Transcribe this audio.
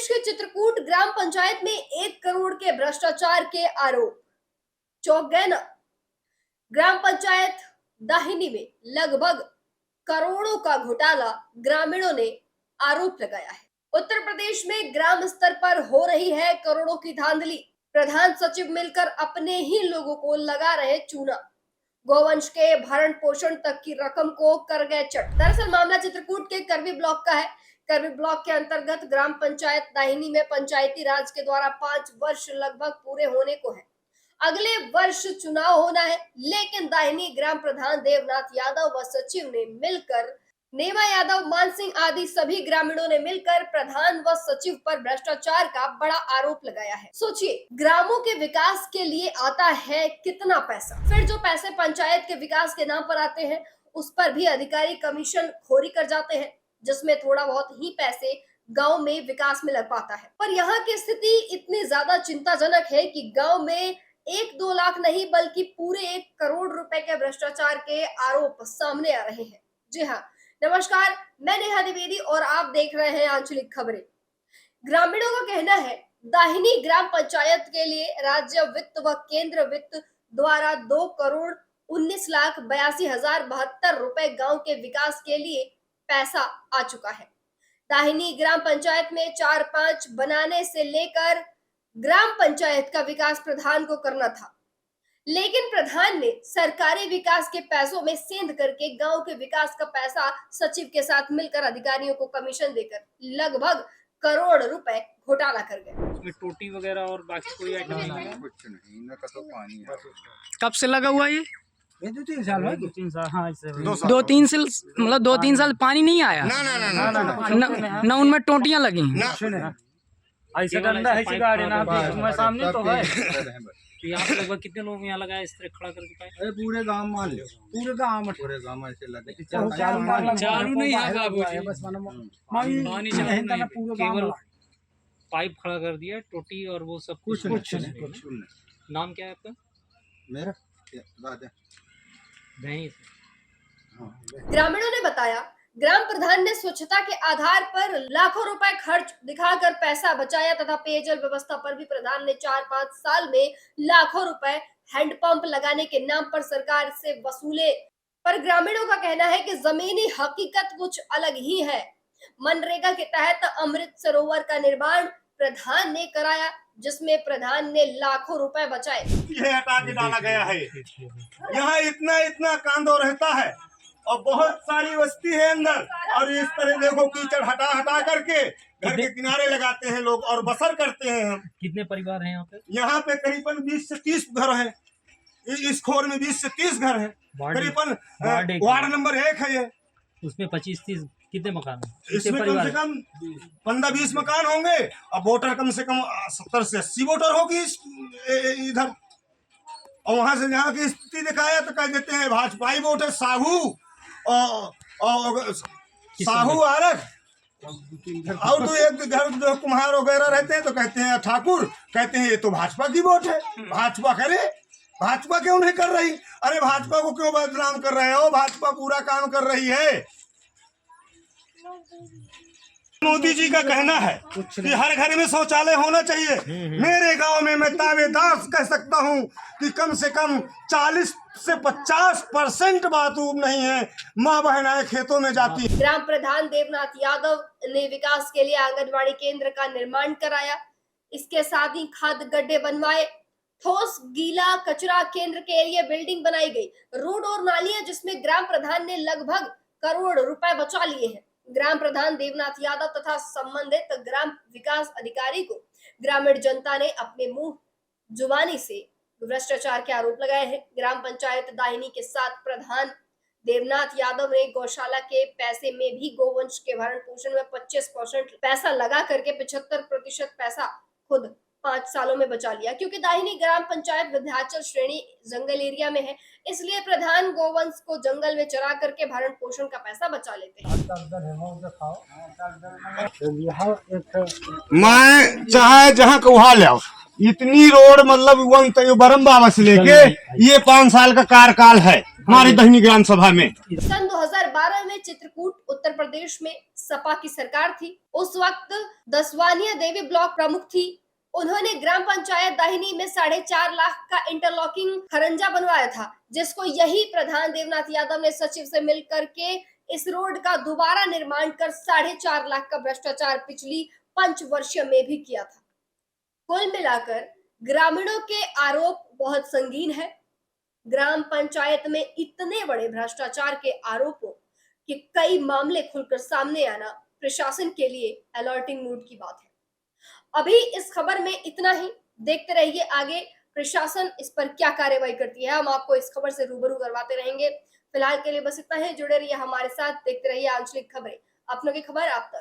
प्रदेश के चित्रकूट ग्राम पंचायत में 1 करोड़ के भ्रष्टाचार के आरोप। चौंक गए ना। ग्राम पंचायत दाहिनी में लगभग करोड़ों का घोटाला ग्रामीणों ने आरोप लगाया है। उत्तर प्रदेश में ग्राम स्तर पर हो रही है करोड़ों की धांधली। प्रधान सचिव मिलकर अपने ही लोगों को लगा रहे चूना। गौवंश के भरण पोषण तक की रकम को कर गए चट। दरअसल मामला चित्रकूट के करवी ब्लॉक का है। करवी ब्लॉक के अंतर्गत ग्राम पंचायत दाहिनी में पंचायती राज के द्वारा 5 वर्ष लगभग पूरे होने को है। अगले वर्ष चुनाव होना है, लेकिन दाहिनी ग्राम प्रधान देवनाथ यादव व सचिव ने मिलकर, नेमा यादव, मान सिंह आदि सभी ग्रामीणों ने मिलकर प्रधान व सचिव पर भ्रष्टाचार का बड़ा आरोप लगाया है। सोचिए, ग्रामों के विकास के लिए आता है कितना पैसा, फिर जो पैसे पंचायत के विकास के नाम पर आते हैं उस पर भी अधिकारी कमीशन खोरी कर जाते हैं, जिसमें थोड़ा बहुत ही पैसे गांव में विकास में लग पाता है। पर यहाँ की स्थिति इतनी ज्यादा चिंताजनक है कि गांव में 1-2 लाख नहीं बल्कि पूरे 1 करोड़ रुपए के भ्रष्टाचार के आरोप सामने आ रहे हैं। जी हाँ, नमस्कार, मैं नेहा द्विवेदी और आप देख रहे हैं आंचलिक खबरें। ग्रामीणों का कहना है दाहिनी ग्राम पंचायत के लिए राज्य वित्त व केंद्र वित्त द्वारा 2 करोड़ 19,82,072 रुपए गांव के विकास के लिए पैसा आ चुका है। दाहिनी ग्राम पंचायत में 4-5 बनाने से लेकर ग्राम पंचायत का विकास प्रधान को करना था, लेकिन प्रधान ने सरकारी विकास के पैसों में सेंध करके गांव के विकास का पैसा सचिव के साथ मिलकर अधिकारियों को कमीशन देकर लगभग करोड़ रुपए घोटाला कर गए। उसमें टोटी वगैरह और बाकी कोई आइटम नहीं है? कुछ नहीं, इनका तो पानी है। कब से लगा हुआ ये? 2-3 साल है। 2-3 साल, हाँ, इससे 2-3 साल, मतलब 2-3 साल पानी नहीं आया ना उनमें टोटियां लगी ऐसे डंडा है गाड़ी ना तुम्हारे सामने तो है। तो यहाँ पे लगभग कितने लोग यहाँ लगाए इस तरह खड़ा करके पाए? अरे पूरे गांव मान लो, पूरे गांव में ऐसे लगे। चालू नहीं है बाबूजी, पानी चालू नहीं, केवल पाइप खड़ा कर दिया, टोटी और वो सब कुछ नहीं। नाम क्या है आपका? मेरा राजा। ग्रामीणों ने बताया ग्राम प्रधान ने स्वच्छता के आधार पर लाखों रुपए खर्च दिखाकर पैसा बचाया तथा पेयजल व्यवस्था पर भी प्रधान ने 4-5 साल में लाखों रुपए हैंडपंप लगाने के नाम पर सरकार से वसूले। पर ग्रामीणों का कहना है कि जमीनी हकीकत कुछ अलग ही है। मनरेगा के तहत अमृत सरोवर का निर्माण प्रधान ने कराया, जिसमें प्रधान ने लाखों रुपए बचाए। यह हटा के डाला गया है। यहाँ इतना कांदो रहता है और बहुत सारी बस्ती है अंदर, और इस तरह देखो कीचड़ हटा करके घर के किनारे लगाते हैं लोग और बसर करते हैं। हम कितने परिवार हैं यहाँ पे? यहाँ पे करीबन 20 से 30 घर है। इस खोर में 20 से 30 घर है। करीबन वार्ड नंबर 1 है ये। उसमें 25-30 कितने मकान हैं? इसमें कम से कम 15-20 मकान होंगे और वोटर कम से कम 70 से 80 वोटर होगी इधर। और वहां से यहाँ की स्थिति दिखाया तो कह देते हैं भाजपाई वोट है, साहू और साहू आरक, और तो एक घर जो कुम्हार वगैरह रहते हैं तो कहते हैं ठाकुर, कहते हैं ये तो भाजपा की वोट है। भाजपा करे, भाजपा क्यों नहीं कर रही? अरे भाजपा को क्यों बदनाम कर रहे हो? भाजपा पूरा काम कर रही है। मोदी जी का कहना है कि हर घर में शौचालय होना चाहिए। मेरे गांव में मैं दावेदार कह सकता हूं कि कम से कम 40 से 50% बाथरूम नहीं है। माँ बहनाएं खेतों में जाती है। ग्राम प्रधान देवनाथ यादव ने विकास के लिए आंगनबाड़ी केंद्र का निर्माण कराया। इसके साथ ही खाद गड्ढे बनवाए, ठोस गीला कचरा केंद्र के लिए बिल्डिंग बनाई गई, रोड और नालियां, जिसमें ग्राम प्रधान ने लगभग करोड़ रुपए बचा लिए हैं। ग्राम प्रधान देवनाथ यादव तथा संबंधित ग्राम विकास अधिकारी को ग्रामीण जनता ने अपने मुंह जुबानी से भ्रष्टाचार के आरोप लगाए हैं। ग्राम पंचायत दाहिनी के साथ प्रधान देवनाथ यादव ने गौशाला के पैसे में भी गोवंश के भरण पोषण में 25% पैसा लगा करके 75% पैसा खुद 5 सालों में बचा लिया। क्योंकि दाहिनी ग्राम पंचायत विंध्याचल श्रेणी जंगल एरिया में है, इसलिए प्रधान गोवंश को जंगल में चरा करके भरण पोषण का पैसा बचा लेते हैं। मैं चाहे जहाँ को वहाँ ले आओ, इतनी रोड मतलब बरम्बा से लेके ये 5 साल का कार्यकाल है हमारी दाहिनी ग्राम सभा में। सन 2012 में में चित्रकूट उत्तर प्रदेश में सपा की सरकार थी। उस वक्त दसवानिया देवी ब्लॉक प्रमुख थी। उन्होंने ग्राम पंचायत दाहिनी में 4.5 लाख का इंटरलॉकिंग खरंजा बनवाया था, जिसको यही प्रधान देवनाथ यादव ने सचिव से मिलकर के इस रोड का दोबारा निर्माण कर 4.5 लाख का भ्रष्टाचार पिछली पंचवर्षीय में भी किया था। कुल मिलाकर ग्रामीणों के आरोप बहुत संगीन है। ग्राम पंचायत में इतने बड़े भ्रष्टाचार के आरोपों के कई मामले खुलकर सामने आना प्रशासन के लिए अलर्टिंग मूड की बात है। अभी इस खबर में इतना ही। देखते रहिए आगे प्रशासन इस पर क्या कार्रवाई करती है। हम आपको इस खबर से रूबरू करवाते रहेंगे। फिलहाल के लिए बस इतना ही। जुड़े रहिए हमारे साथ, देखते रहिए आंचलिक खबरें, अपनों की खबर आप तक।